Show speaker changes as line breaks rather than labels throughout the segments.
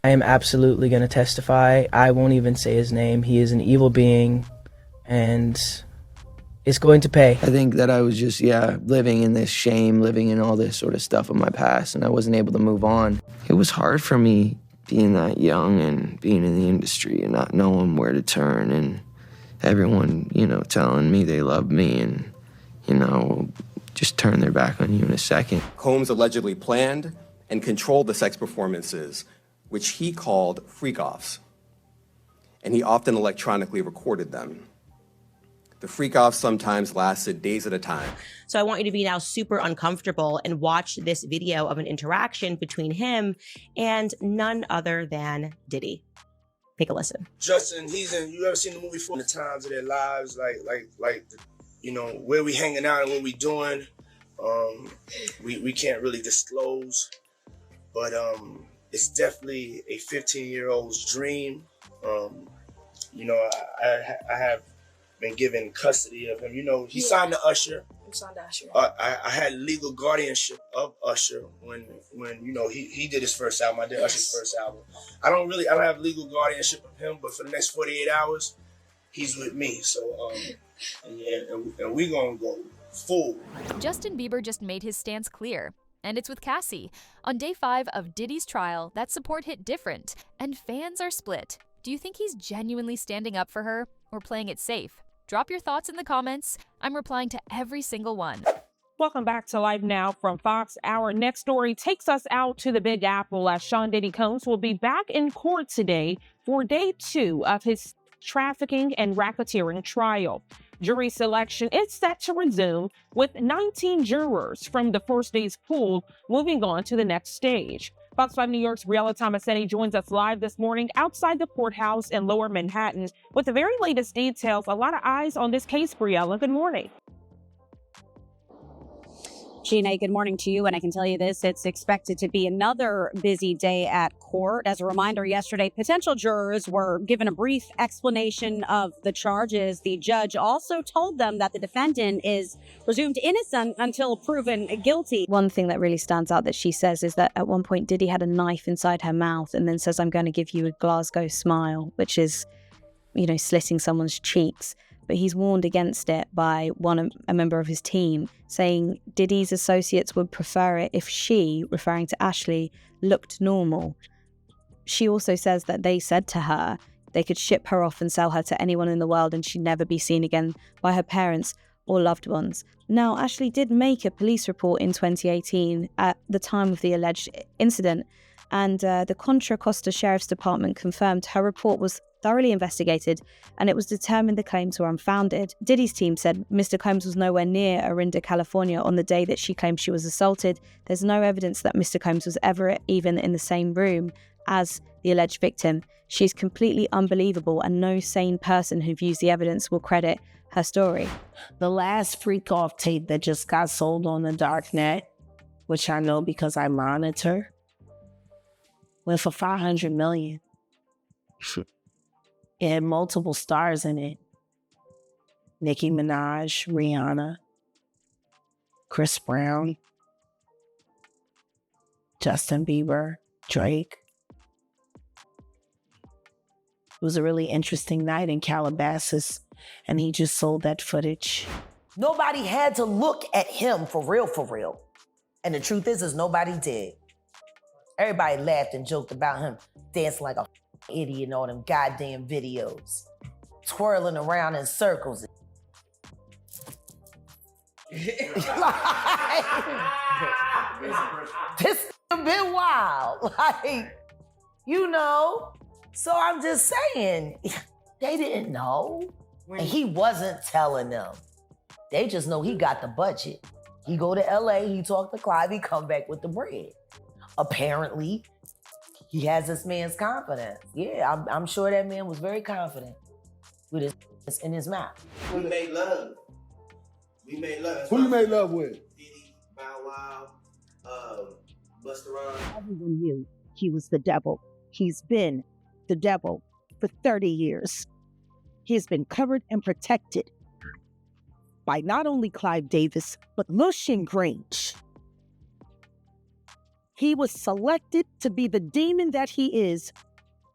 I am absolutely going to testify. I won't even say his name. He is an evil being, and it's going to pay. I think that I was just, living in this shame, living in all this sort of stuff of my past, and I wasn't able to move on. It was hard for me being that young and being in the industry and not knowing where to turn, and everyone, telling me they loved me and, just turn their back on you in a second.
Combs allegedly planned and controlled the sex performances, which he called freak-offs, and he often electronically recorded them. The freak-offs sometimes lasted days at a time.
So I want you to be now super uncomfortable and watch this video of an interaction between him and none other than Diddy. Take a listen.
Justin, you ever seen the movie For the Times of Their Lives? Where we hanging out and what we doing. We can't really disclose, but it's definitely a 15-year-old's dream. I have been given custody of him. He signed to Usher. I had legal guardianship of Usher when he did his first album. I did Usher's first album. I don't have legal guardianship of him, but for the next 48 hours, he's with me. So and we gonna go full.
Justin Bieber just made his stance clear, and it's with Cassie. On day 5 of Diddy's trial, that support hit different, and fans are split. Do you think he's genuinely standing up for her or playing it safe? Drop your thoughts in the comments. I'm replying to every single one.
Welcome back to Live Now from Fox. Our next story takes us out to the Big Apple as Sean Diddy Combs will be back in court today for day 2 of his trafficking and racketeering trial. Jury selection is set to resume with 19 jurors from the first day's pool moving on to the next stage. Fox 5 New York's Briella Tomasini joins us live this morning outside the courthouse in Lower Manhattan with the very latest details. A lot of eyes on this case, Briella. Good morning.
Gina, good morning to you. And I can tell you this, it's expected to be another busy day at court. As a reminder, yesterday, potential jurors were given a brief explanation of the charges. The judge also told them that the defendant is presumed innocent until proven guilty.
One thing that really stands out that she says is that at one point, Diddy had a knife inside her mouth and then says, "I'm going to give you a Glasgow smile," which is, slitting someone's cheeks. But he's warned against it by a member of his team, saying Diddy's associates would prefer it if she, referring to Ashley, looked normal. She also says that they said to her they could ship her off and sell her to anyone in the world and she'd never be seen again by her parents or loved ones. Now, Ashley did make a police report in 2018 at the time of the alleged incident, and the Contra Costa Sheriff's Department confirmed her report was thoroughly investigated and it was determined the claims were unfounded. Diddy's team said Mr. Combs was nowhere near Orinda, California on the day that she claimed she was assaulted. There's no evidence that Mr. Combs was ever even in the same room as the alleged victim. She's completely unbelievable and no sane person who views the evidence will credit her story.
The last freak-off tape that just got sold on the dark net, which I know because I monitor, went for $500 million. It had multiple stars in it. Nicki Minaj, Rihanna, Chris Brown, Justin Bieber, Drake. It was a really interesting night in Calabasas, and he just sold that footage.
Nobody had to look at him for real. And the truth is nobody did. Everybody laughed and joked about him dancing like a idiot in all them goddamn videos, twirling around in circles. This a bit wild, So I'm just saying, they didn't know, and he wasn't telling them. They just know he got the budget. He go to LA, he talk to Clive, he come back with the bread. Apparently, he has this man's confidence. Yeah, I'm sure that man was very confident with his in his mouth.
We made love.
Who you made love with?
Diddy, Bow Wow, Busta Rhymes.
Everyone knew he was the devil. He's been the devil for 30 years. He has been covered and protected by not only Clive Davis, but Lucian Grange. He was selected to be the demon that he is,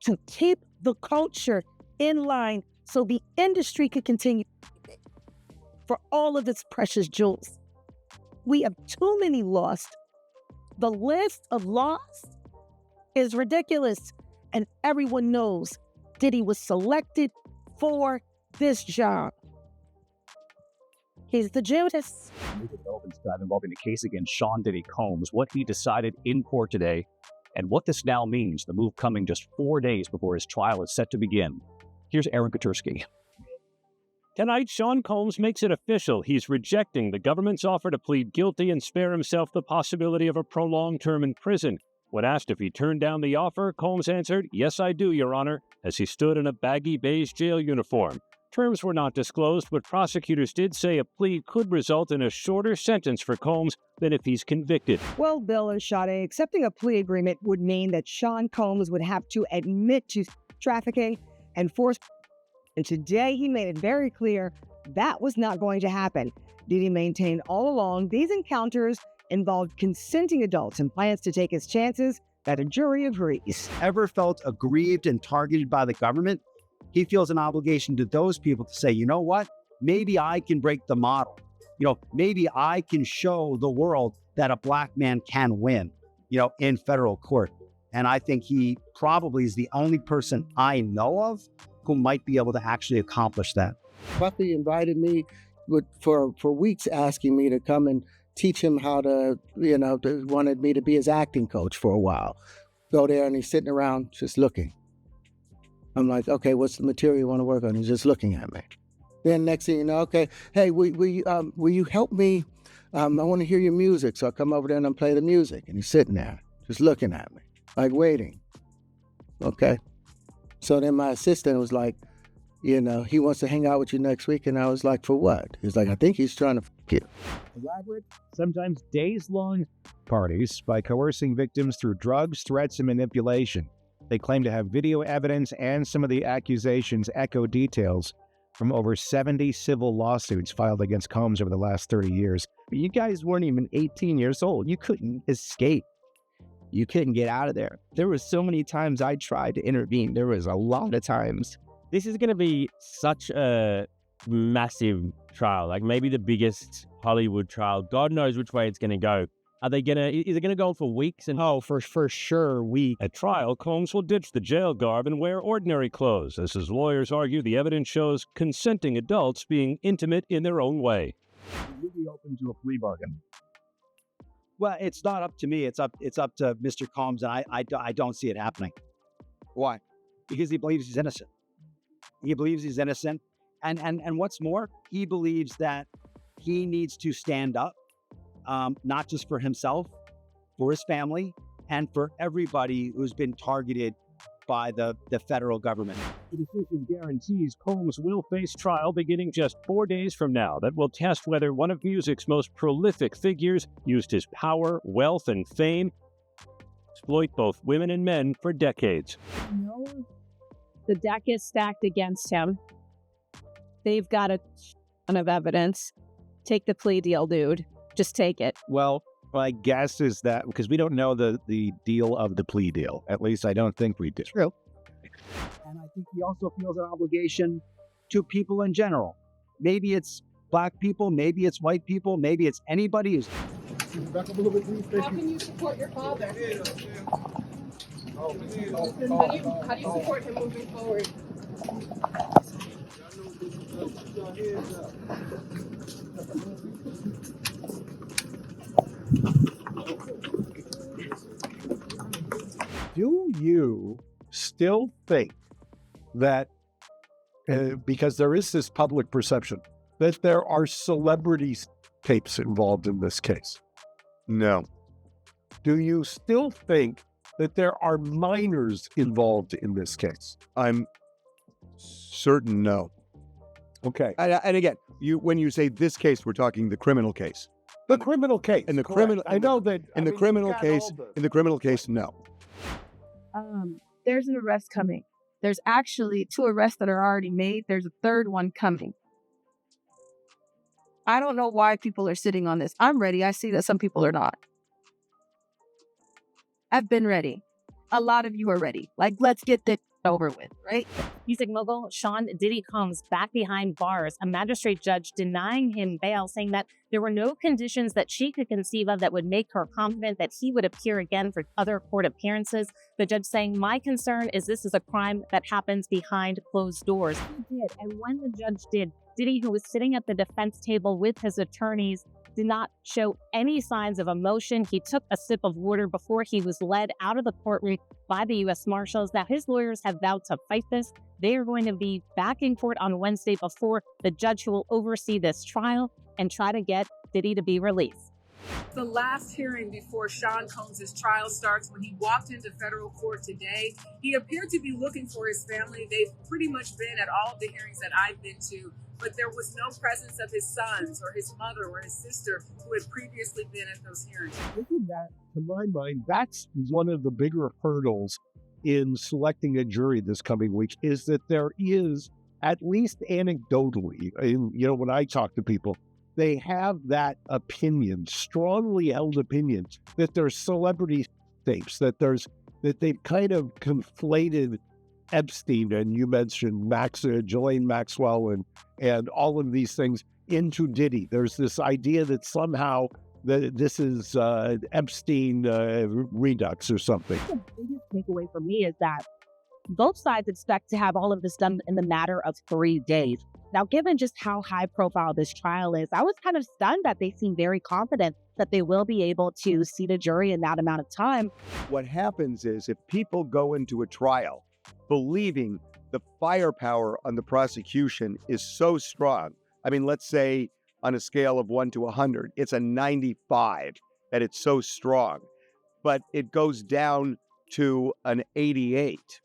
to keep the culture in line so the industry could continue for all of its precious jewels. We have too many lost. The list of lost is ridiculous, and everyone knows Diddy was selected for this job. He's the Judas.
Legal developments involving the case against Sean Diddy Combs, what he decided in court today, and what this now means, the move coming just 4 days before his trial is set to begin. Here's Aaron Katursky.
Tonight, Sean Combs makes it official. He's rejecting the government's offer to plead guilty and spare himself the possibility of a prolonged term in prison. When asked if he turned down the offer, Combs answered, "Yes, I do, Your Honor," as he stood in a baggy beige jail uniform. Terms were not disclosed, but prosecutors did say a plea could result in a shorter sentence for Combs than if he's convicted.
Well, Bill and Sade, accepting a plea agreement would mean that Sean Combs would have to admit to trafficking and force. And today he made it very clear that was not going to happen. Diddy maintained all along these encounters involved consenting adults and plans to take his chances that a jury agrees.
Ever felt aggrieved and targeted by the government? He feels an obligation to those people to say, you know what? Maybe I can break the model. Maybe I can show the world that a black man can win, in federal court. And I think he probably is the only person I know of who might be able to actually accomplish that.
Buffy invited me for weeks, asking me to come and teach him how to, wanted me to be his acting coach for a while. Go there and he's sitting around just looking. I'm like, okay, what's the material you want to work on? He's just looking at me. Then next thing you know, okay, hey, will you help me? I want to hear your music. So I come over there and I play the music. And he's sitting there just looking at me, like waiting. Okay. So then my assistant was like, he wants to hang out with you next week. And I was like, for what? He's like, I think he's trying to f*** you.
Elaborate, sometimes days-long parties by coercing victims through drugs, threats, and manipulation. They claim to have video evidence, and some of the accusations echo details from over 70 civil lawsuits filed against Combs over the last 30 years.
You guys weren't even 18 years old. You couldn't escape. You couldn't get out of there. There were so many times I tried to intervene. There was a lot of times.
This is going to be such a massive trial, like maybe the biggest Hollywood trial. God knows which way it's going to go. Is it going to go on for weeks?
For sure, weeks.
At trial, Combs will ditch the jail garb and wear ordinary clothes. As his lawyers argue, the evidence shows consenting adults being intimate in their own way.
Will you be open to a plea bargain?
Well, it's not up to me. It's up to Mr. Combs, and I don't see it happening. Why? Because he believes he's innocent. He believes he's innocent. And what's more, he believes that he needs to stand up, not just for himself, for his family, and for everybody who's been targeted by the federal government.
The decision guarantees Combs will face trial beginning just 4 days from now. That will test whether one of music's most prolific figures used his power, wealth, and fame to exploit both women and men for decades.
No, the deck is stacked against him. They've got a ton of evidence. Take the plea deal, dude. Just take it.
Well, my guess is that, because we don't know the deal of the plea deal. At least I don't think we do.
True.
And I think he also feels an obligation to people in general. Maybe it's black people, maybe it's white people, maybe it's anybody who's...
Back up a little bit, please.
How can you support your father? How do you support him moving forward?
Do you still think that, because there is this public perception, that there are celebrity tapes involved in this case? No. Do you still think that there are minors involved in this case? I'm certain no. Okay.
And again, when you say this case, we're talking the criminal case.
The criminal case.
In the criminal, I know that in the criminal case, no.
There's an arrest coming. There's actually 2 arrests that are already made. There's a 3rd one coming. I don't know why people are sitting on this. I'm ready. I see that some people are not. I've been ready. A lot of you are ready. Like, let's get this over with, right?
Music mogul Sean Diddy Combs back behind bars, a magistrate judge denying him bail, saying that there were no conditions that she could conceive of that would make her confident that he would appear again for other court appearances. The judge saying, my concern is this is a crime that happens behind closed doors. He did, and when the judge did, Diddy, who was sitting at the defense table with his attorneys, did not show any signs of emotion. He took a sip of water before he was led out of the courtroom by the U.S. Marshals. Now, his lawyers have vowed to fight this. They are going to be back in court on Wednesday before the judge who will oversee this trial and try to get Diddy to be released.
The last hearing before Sean Combs' trial starts, when he walked into federal court today, he appeared to be looking for his family. They've pretty much been at all of the hearings that I've been to, but there was no presence of his sons or his mother or his sister who had previously been at those hearings.
Isn't that, to my mind, that's one of the bigger hurdles in selecting a jury this coming week, is that there is, at least anecdotally, when I talk to people, they have that opinion, strongly held opinion, that there's celebrity tapes, that they've kind of conflated Epstein, and you mentioned Ghislaine Maxwell and all of these things into Diddy. There's this idea that somehow that this is Epstein redux or something.
The biggest takeaway for me is that both sides expect to have all of this done in the matter of 3 days. Now, given just how high profile this trial is, I was kind of stunned that they seem very confident that they will be able to seat a jury in that amount of time.
What happens is if people go into a trial believing the firepower on the prosecution is so strong, I mean, let's say on a scale of 1 to 100, it's a 95 that it's so strong, but it goes down to an 88.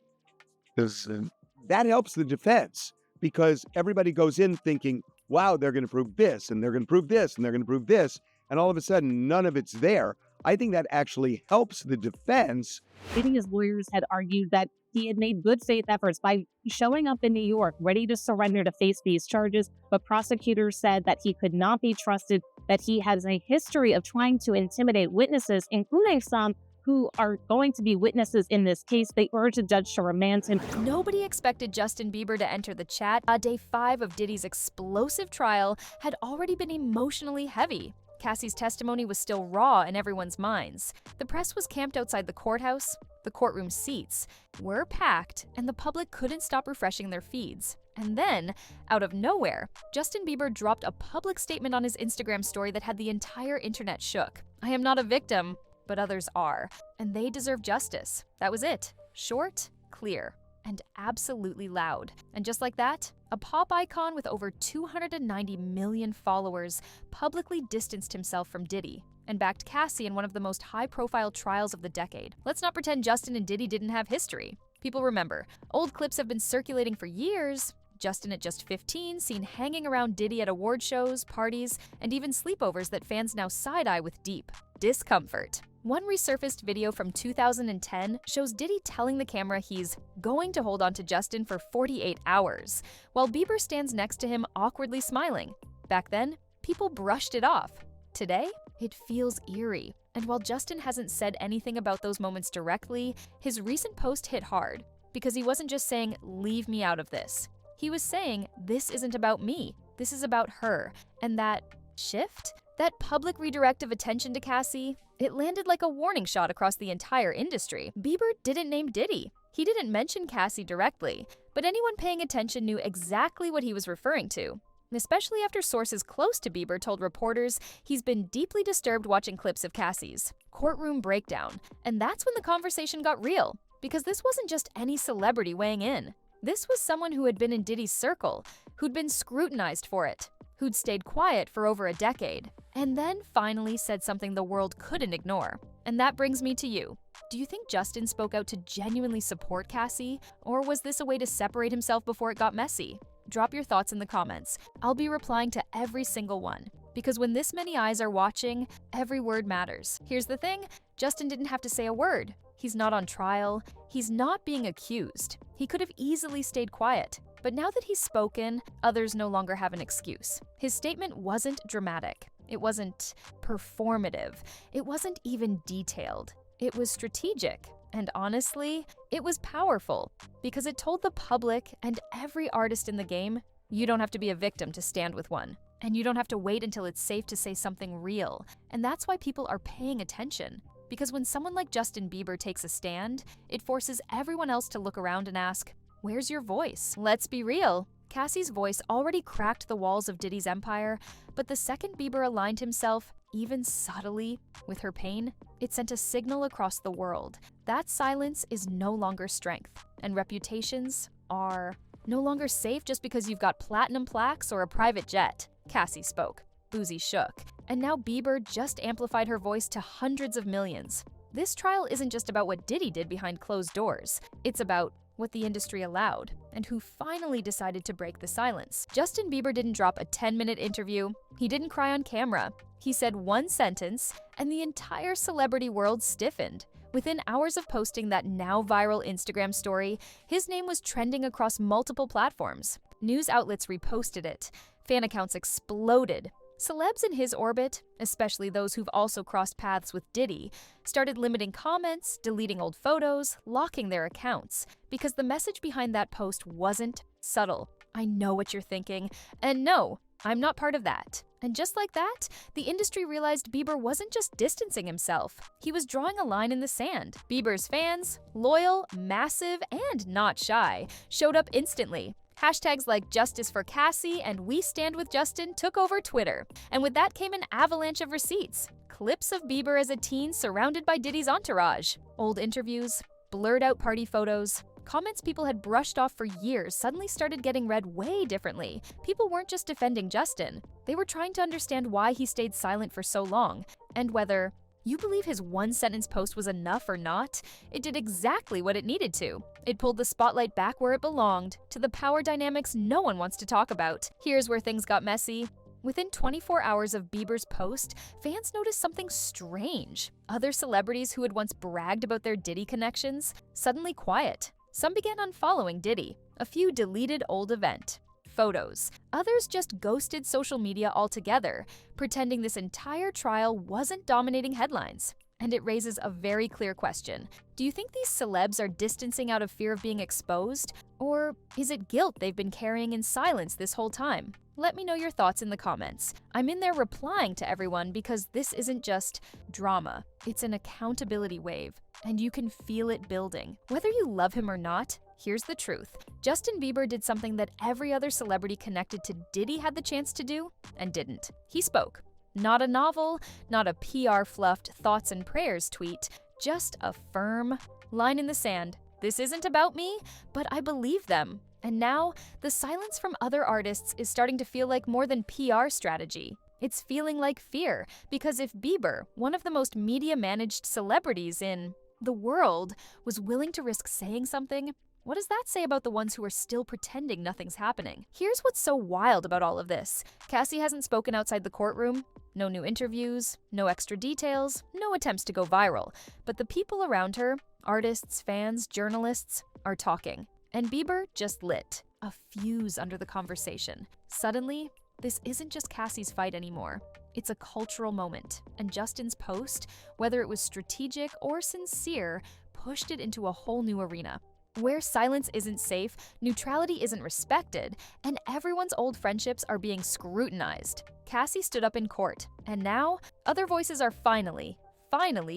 That helps the defense, because everybody goes in thinking, wow, they're going to prove this, and they're going to prove this, and they're going to prove this, and all of a sudden, none of it's there. I think that actually helps the defense.
Diddy's lawyers had argued that he had made good faith efforts by showing up in New York, ready to surrender to face these charges, but prosecutors said that he could not be trusted, that he has a history of trying to intimidate witnesses, including some who are going to be witnesses in this case. They urged the judge to remand him.
Nobody expected Justin Bieber to enter the chat. Day 5 of Diddy's explosive trial had already been emotionally heavy. Cassie's testimony was still raw in everyone's minds. The press was camped outside the courthouse. The courtroom seats were packed, and the public couldn't stop refreshing their feeds. And then, out of nowhere, Justin Bieber dropped a public statement on his Instagram story that had the entire internet shook. I am not a victim, but others are, and they deserve justice. That was it. Short, clear, and absolutely loud. And just like that, a pop icon with over 290 million followers publicly distanced himself from Diddy and backed Cassie in one of the most high-profile trials of the decade. Let's not pretend Justin and Diddy didn't have history. People remember. Old clips have been circulating for years. Justin at just 15, seen hanging around Diddy at award shows, parties, and even sleepovers that fans now side-eye with deep discomfort. One resurfaced video from 2010 shows Diddy telling the camera he's going to hold on to Justin for 48 hours, while Bieber stands next to him awkwardly smiling. Back then, people brushed it off. Today, it feels eerie. And while Justin hasn't said anything about those moments directly, his recent post hit hard, because he wasn't just saying, "Leave me out of this." He was saying, "This isn't about me, this is about her." And that shift, that public redirect of attention to Cassie, it landed like a warning shot across the entire industry. Bieber didn't name Diddy. He didn't mention Cassie directly, but anyone paying attention knew exactly what he was referring to. Especially after sources close to Bieber told reporters he's been deeply disturbed watching clips of Cassie's courtroom breakdown. And that's when the conversation got real, because this wasn't just any celebrity weighing in. This was someone who had been in Diddy's circle, who'd been scrutinized for it, who'd stayed quiet for over a decade, and then finally said something the world couldn't ignore. And that brings me to you. Do you think Justin spoke out to genuinely support Cassie, or was this a way to separate himself before it got messy? Drop your thoughts in the comments. I'll be replying to every single one, because when this many eyes are watching, every word matters. Here's the thing, Justin didn't have to say a word. He's not on trial. He's not being accused. He could have easily stayed quiet. But now that he's spoken, others no longer have an excuse. His statement wasn't dramatic. It wasn't performative. It wasn't even detailed. It was strategic. And honestly, it was powerful because it told the public and every artist in the game, you don't have to be a victim to stand with one. And you don't have to wait until it's safe to say something real. And that's why people are paying attention. Because when someone like Justin Bieber takes a stand, it forces everyone else to look around and ask, where's your voice? Let's be real. Cassie's voice already cracked the walls of Diddy's empire, but the second Bieber aligned himself, even subtly, with her pain, it sent a signal across the world. That silence is no longer strength, and reputations are no longer safe just because you've got platinum plaques or a private jet. Cassie spoke. Boozy shook. And now Bieber just amplified her voice to hundreds of millions. This trial isn't just about what Diddy did behind closed doors. It's about what the industry allowed, and who finally decided to break the silence. Justin Bieber didn't drop a 10-minute interview. He didn't cry on camera. He said one sentence, and the entire celebrity world stiffened. Within hours of posting that now viral Instagram story, his name was trending across multiple platforms. News outlets reposted it. Fan accounts exploded. Celebs in his orbit, especially those who've also crossed paths with Diddy, started limiting comments, deleting old photos, locking their accounts, because the message behind that post wasn't subtle. I know what you're thinking, and no, I'm not part of that. And just like that, the industry realized Bieber wasn't just distancing himself. He was drawing a line in the sand. Bieber's fans, loyal, massive, and not shy, showed up instantly. Hashtags like Justice for Cassie and We Stand with Justin took over Twitter. And with that came an avalanche of receipts. Clips of Bieber as a teen surrounded by Diddy's entourage. Old interviews, blurred out party photos. Comments people had brushed off for years suddenly started getting read way differently. People weren't just defending Justin. They were trying to understand why he stayed silent for so long, and whether you believe his one-sentence post was enough or not. It did exactly what it needed to. It pulled the spotlight back where it belonged, to the power dynamics no one wants to talk about. Here's where things got messy. Within 24 hours of Bieber's post, fans noticed something strange. Other celebrities who had once bragged about their Diddy connections, suddenly quiet. Some began unfollowing Diddy. A few deleted old event photos. Others just ghosted social media altogether, pretending this entire trial wasn't dominating headlines. And it raises a very clear question. Do you think these celebs are distancing out of fear of being exposed? Or is it guilt they've been carrying in silence this whole time? Let me know your thoughts in the comments. I'm in there replying to everyone because this isn't just drama. It's an accountability wave, and you can feel it building. Whether you love him or not, here's the truth. Justin Bieber did something that every other celebrity connected to Diddy had the chance to do and didn't. He spoke. Not a novel, not a PR-fluffed thoughts and prayers tweet, just a firm line in the sand. This isn't about me, but I believe them. And now, the silence from other artists is starting to feel like more than PR strategy. It's feeling like fear, because if Bieber, one of the most media-managed celebrities in the world, was willing to risk saying something, what does that say about the ones who are still pretending nothing's happening? Here's what's so wild about all of this. Cassie hasn't spoken outside the courtroom. No new interviews, no extra details, no attempts to go viral. But the people around her, artists, fans, journalists, are talking. And Bieber just lit a fuse under the conversation. Suddenly, this isn't just Cassie's fight anymore. It's a cultural moment. And Justin's post, whether it was strategic or sincere, pushed it into a whole new arena. Where silence isn't safe, neutrality isn't respected, and everyone's old friendships are being scrutinized. Cassie stood up in court, and now other voices are finally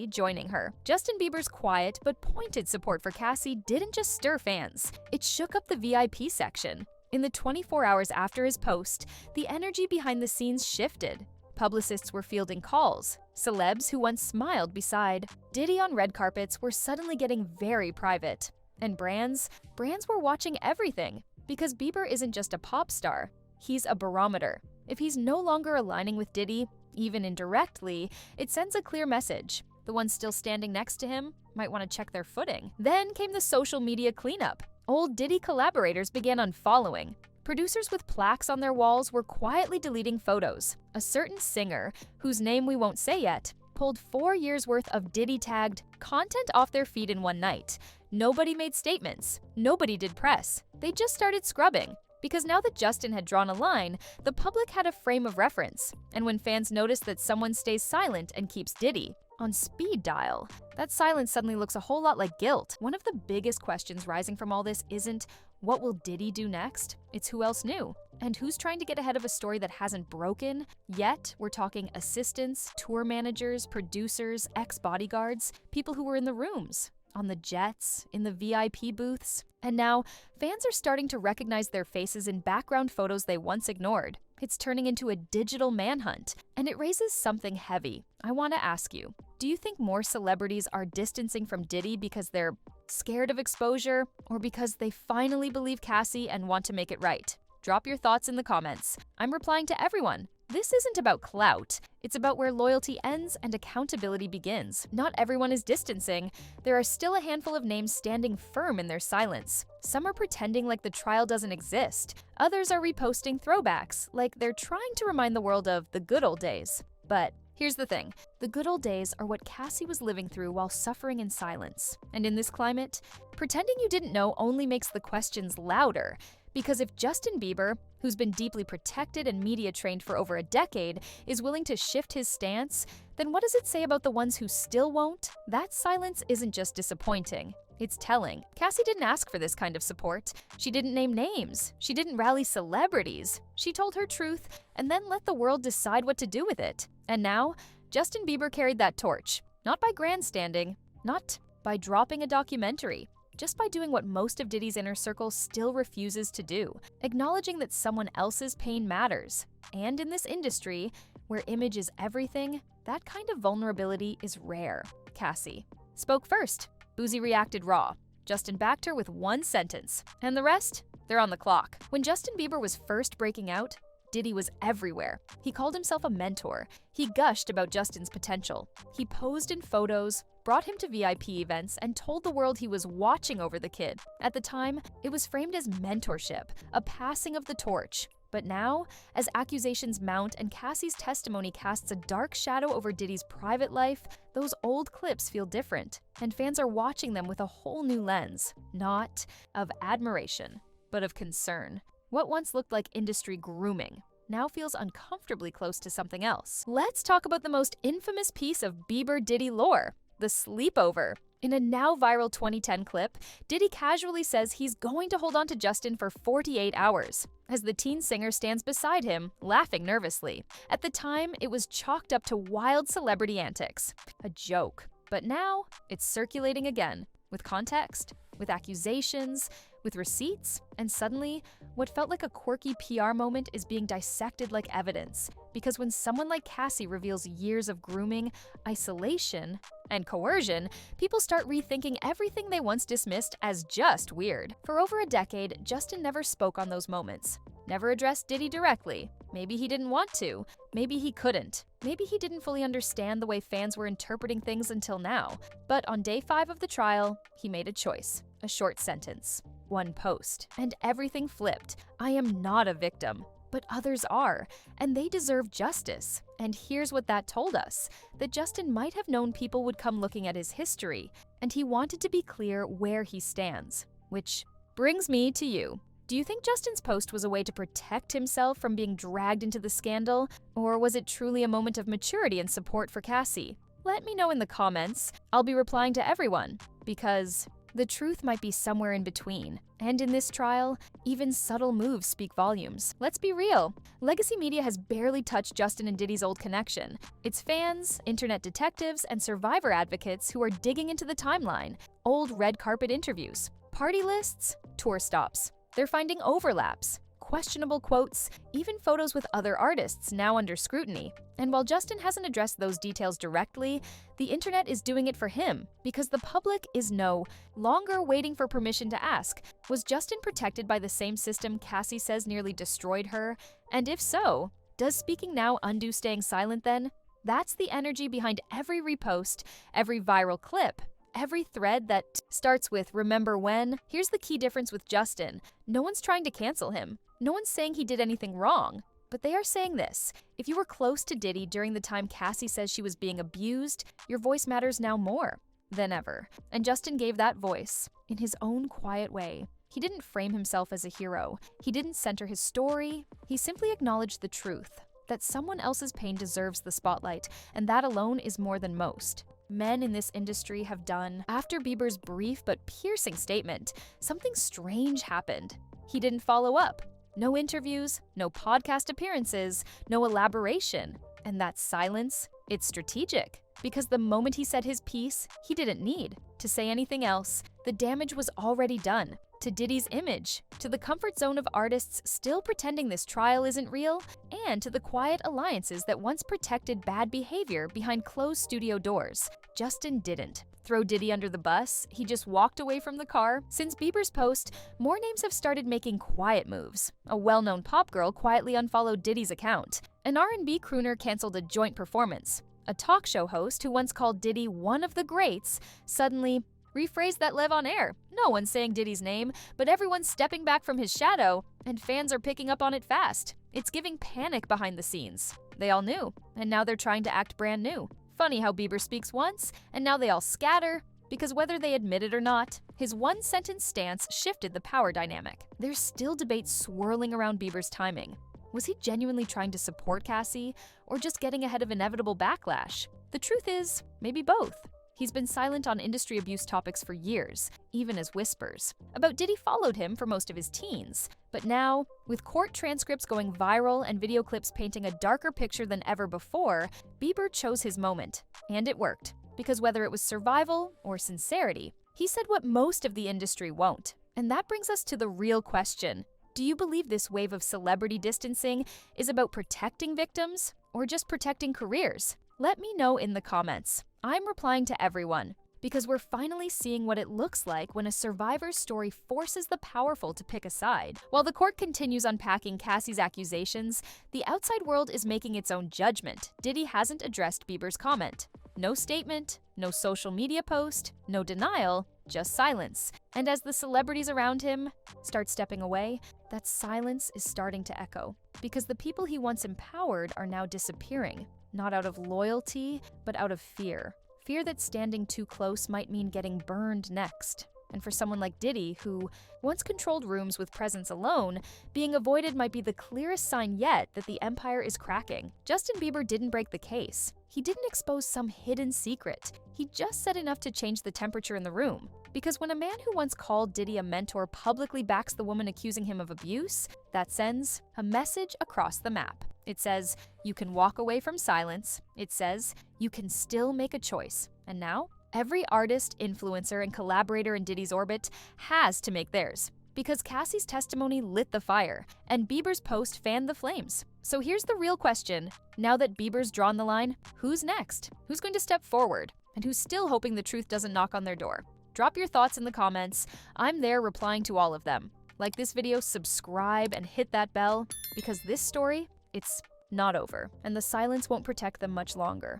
joining her. Justin Bieber's quiet but pointed support for Cassie didn't just stir fans, it shook up the VIP section. In the 24 hours after his post, the energy behind the scenes shifted. Publicists were fielding calls. Celebs who once smiled beside Diddy on red carpets were suddenly getting very private. And brands were watching everything, because Bieber isn't just a pop star, he's a barometer. If he's no longer aligning with Diddy, even indirectly, it sends a clear message. The ones still standing next to him might want to check their footing. Then came the social media cleanup. Old Diddy collaborators began unfollowing. Producers with plaques on their walls were quietly deleting photos. A certain singer, whose name we won't say yet, pulled 4 years' worth of Diddy-tagged content off their feed in one night. Nobody made statements. Nobody did press. They just started scrubbing. Because now that Justin had drawn a line, the public had a frame of reference. And when fans noticed that someone stays silent and keeps Diddy, On speed dial. That silence suddenly looks a whole lot like guilt. One of the biggest questions rising from all this isn't, what will Diddy do next? It's who else knew? And who's trying to get ahead of a story that hasn't broken? Yet, we're talking assistants, tour managers, producers, ex-bodyguards, people who were in the rooms, on the jets, in the VIP booths. And now, fans are starting to recognize their faces in background photos they once ignored. It's turning into a digital manhunt, and it raises something heavy. I want to ask you, do you think more celebrities are distancing from Diddy because they're scared of exposure, or because they finally believe Cassie and want to make it right? Drop your thoughts in the comments. I'm replying to everyone. This isn't about clout. It's about where loyalty ends and accountability begins. Not everyone is distancing. There are still a handful of names standing firm in their silence. Some are pretending like the trial doesn't exist. Others are reposting throwbacks, like they're trying to remind the world of the good old days. But here's the thing. The good old days are what Cassie was living through while suffering in silence. And in this climate, pretending you didn't know only makes the questions louder. Because if Justin Bieber, who's been deeply protected and media trained for over a decade, is willing to shift his stance, then what does it say about the ones who still won't? That silence isn't just disappointing. It's telling. Cassie didn't ask for this kind of support. She didn't name names. She didn't rally celebrities. She told her truth and then let the world decide what to do with it. And now, Justin Bieber carried that torch. Not by grandstanding, not by dropping a documentary, just by doing what most of Diddy's inner circle still refuses to do, acknowledging that someone else's pain matters. And in this industry, where image is everything, that kind of vulnerability is rare. Cassie spoke first. Boozy reacted raw. Justin backed her with one sentence. And the rest? They're on the clock. When Justin Bieber was first breaking out, Diddy was everywhere. He called himself a mentor. He gushed about Justin's potential. He posed in photos, brought him to VIP events, and told the world he was watching over the kid. At the time, it was framed as mentorship, a passing of the torch. But now, as accusations mount and Cassie's testimony casts a dark shadow over Diddy's private life, those old clips feel different, and fans are watching them with a whole new lens, not of admiration, but of concern. What once looked like industry grooming now feels uncomfortably close to something else. Let's talk about the most infamous piece of Bieber-Diddy lore, the sleepover. In a now viral 2010 clip, Diddy casually says he's going to hold on to Justin for 48 hours, as the teen singer stands beside him, laughing nervously. At the time, it was chalked up to wild celebrity antics, a joke. But now, it's circulating again, with context, with accusations, with receipts, and suddenly, what felt like a quirky PR moment is being dissected like evidence. Because when someone like Cassie reveals years of grooming, isolation, and coercion, people start rethinking everything they once dismissed as just weird. For over a decade, Justin never spoke on those moments, never addressed Diddy directly. Maybe he didn't want to, maybe he couldn't. Maybe he didn't fully understand the way fans were interpreting things until now. But on day 5 of the trial, he made a choice, a short sentence, one post, and everything flipped. I am not a victim, but others are, and they deserve justice. And here's what that told us, that Justin might have known people would come looking at his history, and he wanted to be clear where he stands. Which brings me to you. Do you think Justin's post was a way to protect himself from being dragged into the scandal, or was it truly a moment of maturity and support for Cassie? Let me know in the comments. I'll be replying to everyone, because the truth might be somewhere in between. And in this trial, even subtle moves speak volumes. Let's be real. Legacy media has barely touched Justin and Diddy's old connection. It's fans, internet detectives, and survivor advocates who are digging into the timeline. Old red carpet interviews, party lists, tour stops. They're finding overlaps, questionable quotes, even photos with other artists now under scrutiny. And while Justin hasn't addressed those details directly, the internet is doing it for him, because the public is no longer waiting for permission to ask, was Justin protected by the same system Cassie says nearly destroyed her? And if so, does speaking now undo staying silent then? That's the energy behind every repost, every viral clip, every thread that starts with "remember when." Here's the key difference with Justin. No one's trying to cancel him. No one's saying he did anything wrong. But they are saying this: if you were close to Diddy during the time Cassie says she was being abused, your voice matters now more than ever. And Justin gave that voice in his own quiet way. He didn't frame himself as a hero. He didn't center his story. He simply acknowledged the truth. that someone else's pain deserves the spotlight, and that alone is more than most men in this industry have done. After Bieber's brief but piercing statement, something strange happened. He didn't follow up. No interviews, no podcast appearances, no elaboration. And that silence, it's strategic. Because the moment he said his piece, he didn't need to say anything else. The damage was already done. To Diddy's image, to the comfort zone of artists still pretending this trial isn't real, and to the quiet alliances that once protected bad behavior behind closed studio doors. Justin didn't throw Diddy under the bus, he just walked away from the car. Since Bieber's post, more names have started making quiet moves. A well-known pop girl quietly unfollowed Diddy's account. An R&B crooner canceled a joint performance. A talk show host who once called Diddy one of the greats suddenly rephrased that live on air. No one's saying Diddy's name, but everyone's stepping back from his shadow, and fans are picking up on it fast. It's giving panic behind the scenes. They all knew, and now they're trying to act brand new. Funny how Bieber speaks once, and now they all scatter, because whether they admit it or not, his one-sentence stance shifted the power dynamic. There's still debate swirling around Bieber's timing. Was he genuinely trying to support Cassie, or just getting ahead of inevitable backlash? The truth is, maybe both. He's been silent on industry abuse topics for years, even as whispers. About Diddy followed him for most of his teens. But now, with court transcripts going viral and video clips painting a darker picture than ever before, Bieber chose his moment. And it worked. Because whether it was survival or sincerity, he said what most of the industry won't. And that brings us to the real question. Do you believe this wave of celebrity distancing is about protecting victims or just protecting careers? Let me know in the comments. I'm replying to everyone because we're finally seeing what it looks like when a survivor's story forces the powerful to pick a side. While the court continues unpacking Cassie's accusations, the outside world is making its own judgment. Diddy hasn't addressed Bieber's comment. No statement, no social media post, no denial, just silence. And as the celebrities around him start stepping away, that silence is starting to echo. Because the people he once empowered are now disappearing. Not out of loyalty, but out of fear. Fear that standing too close might mean getting burned next. And for someone like Diddy, who once controlled rooms with presence alone, being avoided might be the clearest sign yet that the empire is cracking. Justin Bieber didn't break the case. He didn't expose some hidden secret. He just said enough to change the temperature in the room. Because when a man who once called Diddy a mentor publicly backs the woman accusing him of abuse, that sends a message across the map. It says, you can walk away from silence. It says, you can still make a choice. And now, every artist, influencer, and collaborator in Diddy's orbit has to make theirs. Because Cassie's testimony lit the fire, and Bieber's post fanned the flames. So here's the real question. Now that Bieber's drawn the line, who's next? Who's going to step forward? And who's still hoping the truth doesn't knock on their door? Drop your thoughts in the comments. I'm there replying to all of them. Like this video, subscribe, and hit that bell, because this story, it's not over, and the silence won't protect them much longer.